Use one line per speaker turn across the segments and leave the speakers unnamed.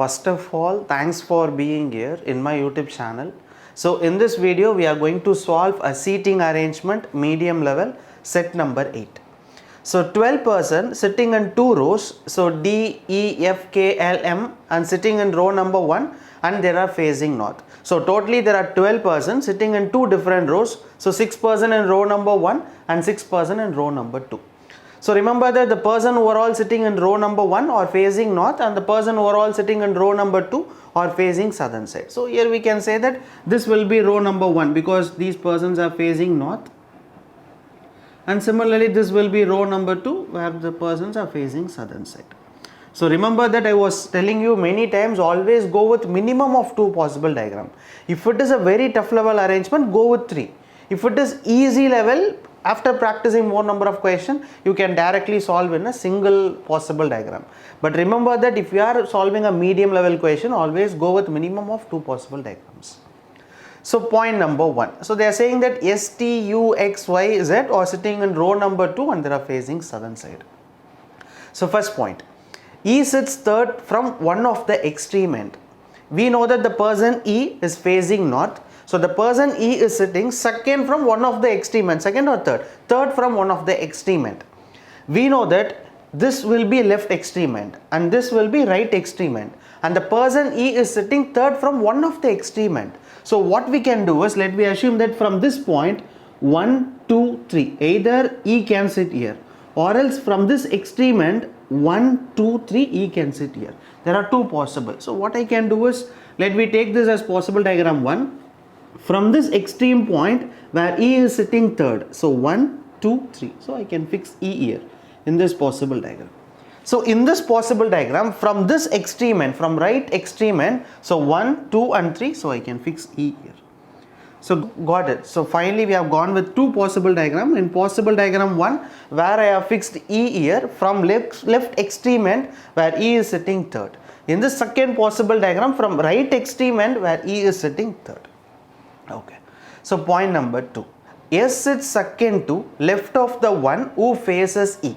First of all, thanks for being here in my YouTube channel. So in this video, we are going to solve a seating arrangement medium level set number 8. So 12 persons sitting in two rows, so D, E, F, K, L, M, and sitting in row number 1, and they are facing north. So totally there are 12 persons sitting in two different rows, so 6 persons in row number 1 and 6 persons in row number 2. So remember that the person who are all sitting in row number 1 are facing north, and the person who are all sitting in row number 2 are facing southern side. So here we can say that this will be row number 1 because these persons are facing north, and similarly this will be row number 2 where the persons are facing southern side. So remember that I was telling you many times, always go with minimum of 2 possible diagram. If it is a very tough level arrangement, go with 3. If it is easy level, after practicing more number of questions, you can directly solve in a single possible diagram. But remember that if you are solving a medium level question, always go with minimum of 2 possible diagrams. So point number 1. So they are saying that S, T, U, X, Y, Z are sitting in row number 2 and they are facing southern side. So first point, E sits third from one of the extreme end. We know that the person E is facing north. So the person E is sitting second from one of the extreme end, second or third? Third from one of the extreme end. We know that this will be left extreme end and this will be right extreme end, and the person E is sitting third from one of the extreme end. So what we can do is, let me assume that from this point 1, 2, 3, either E can sit here, or else from this extreme end 1, 2, 3 E can sit here. There are 2 possible. So what I can do is, let me take this as possible diagram 1. From this extreme point where E is sitting third, so 1, 2, 3. So I can fix E here in this possible diagram. So in this possible diagram, from this extreme end, from right extreme end, so 1, 2 and 3, so I can fix E here. So got it. So finally we have gone with 2 possible diagram. In possible diagram 1, where I have fixed E here, from left extreme end where E is sitting third. In the second possible diagram, from right extreme end where E is sitting third. Okay. So point number 2. S sits second to left of the one who faces E.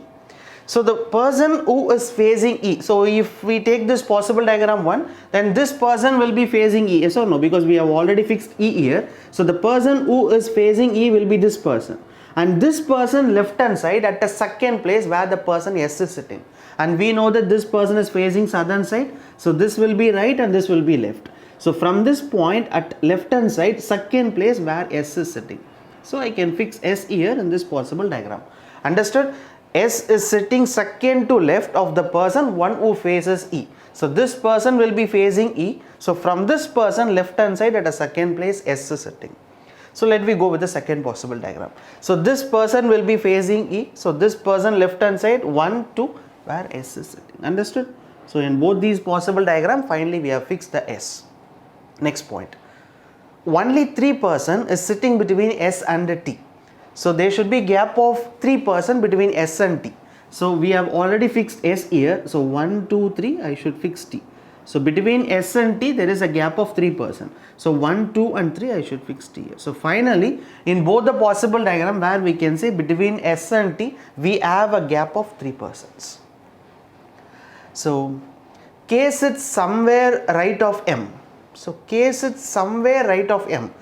So the person who is facing E, so if we take this possible diagram 1, then this person will be facing E, yes or no? Because we have already fixed E here. So the person who is facing E will be this person, and this person left hand side at the second place where the person S is sitting, and we know that this person is facing southern side, so this will be right and this will be left. So from this point at left hand side, second place where S is sitting, so I can fix S here in this possible diagram. Understood? S is sitting second to left of the person one who faces E. So this person will be facing E. So from this person left hand side at a second place S is sitting. So let me go with the second possible diagram. So this person will be facing E. So this person left hand side 1, 2 where S is sitting. Understood? So in both these possible diagram, finally we have fixed the S. Next point. Only 3 person is sitting between S and T. So there should be gap of 3 person between S and T. So we have already fixed S here. So 1, 2, 3 I should fix T. So between S and T there is a gap of 3 person. So 1, 2 and 3 I should fix T here. So finally in both the possible diagram where we can say between S and T we have a gap of 3 persons. So K sits somewhere right of M. So K sits somewhere right of M.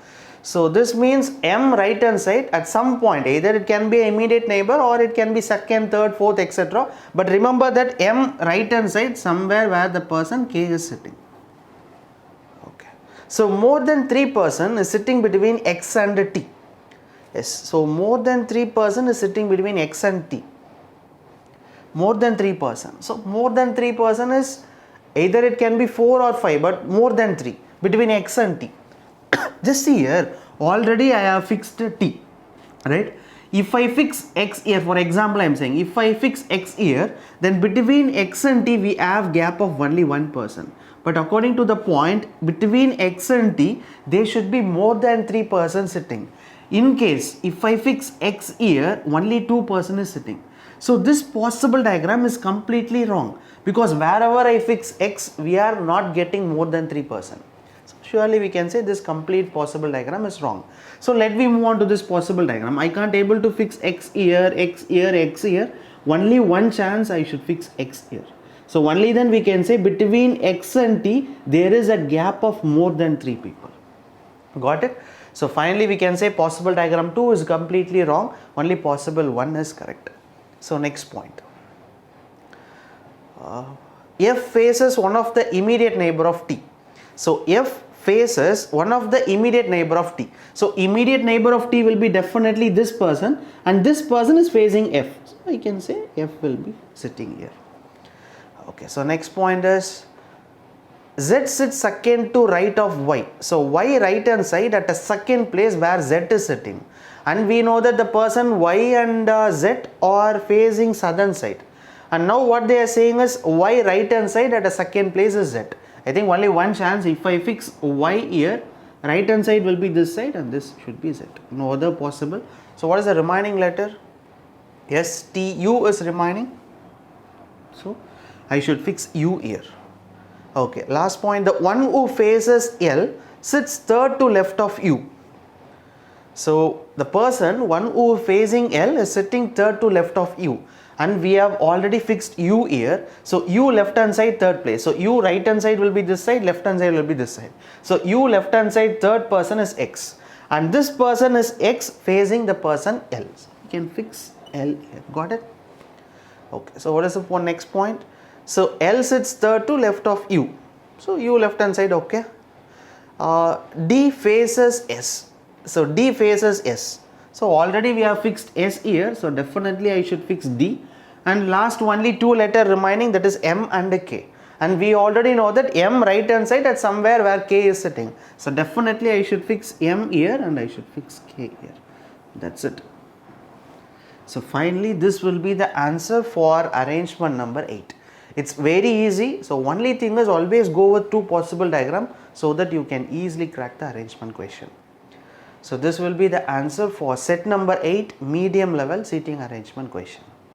So this means M right hand side at some point, either it can be immediate neighbor or it can be second, third, fourth, etc. But remember that M right hand side somewhere where the person K is sitting. Okay. So more than 3 person is sitting between X and T. Yes. So more than 3 person is sitting between X and T. More than 3 person. So more than 3 person is either it can be 4 or 5, but more than 3 between X and T. Just see here, already I have fixed T, right? If I fix X here, for example I am saying, if I fix X here, then between X and T we have gap of only 1 person. But according to the point, between X and T, there should be more than 3 persons sitting. In case, if I fix X here, only 2 person is sitting. So this possible diagram is completely wrong, because wherever I fix X, we are not getting more than 3 person. So surely we can say this complete possible diagram is wrong. So let me move on to this possible diagram. I can't able to fix X here, X here, X here. Only one chance I should fix X here. So only then we can say between X and T there is a gap of more than 3 people. Got it? So finally we can say possible diagram 2 is completely wrong, only possible 1 is correct. So next point. F faces one of the immediate neighbor of T. So F faces one of the immediate neighbor of T. So immediate neighbor of T will be definitely this person, and this person is facing F. So I can say F will be sitting here. Okay, so next point is Z sits second to right of Y. So Y right hand side at a second place where Z is sitting. And we know that the person Y and Z are facing southern side. And now what they are saying is Y right hand side at a second place is Z. I think only one chance, if I fix Y here, right hand side will be this side and this should be Z. No other possible. So what is the remaining letter? Yes, T, U is remaining. So I should fix U here. Okay, last point, the one who faces L sits third to left of U. So the person, one who facing L is sitting third to left of U, and we have already fixed U here. So U left hand side third place. So U right hand side will be this side, left hand side will be this side. So U left hand side third person is X, and this person is X facing the person L. So you can fix L here. Got it? Okay, so what is the next point? So L sits third to left of U. So U left hand side, okay. D faces S. So D faces S. So already we have fixed S here. So definitely I should fix D. And last only two letter remaining, that is M and K. And we already know that M right hand side at somewhere where K is sitting. So definitely I should fix M here and I should fix K here. That's it. So finally this will be the answer for arrangement number 8. It's very easy. So only thing is always go with two possible diagram so that you can easily crack the arrangement question. So this will be the answer for set number 8 medium level seating arrangement question.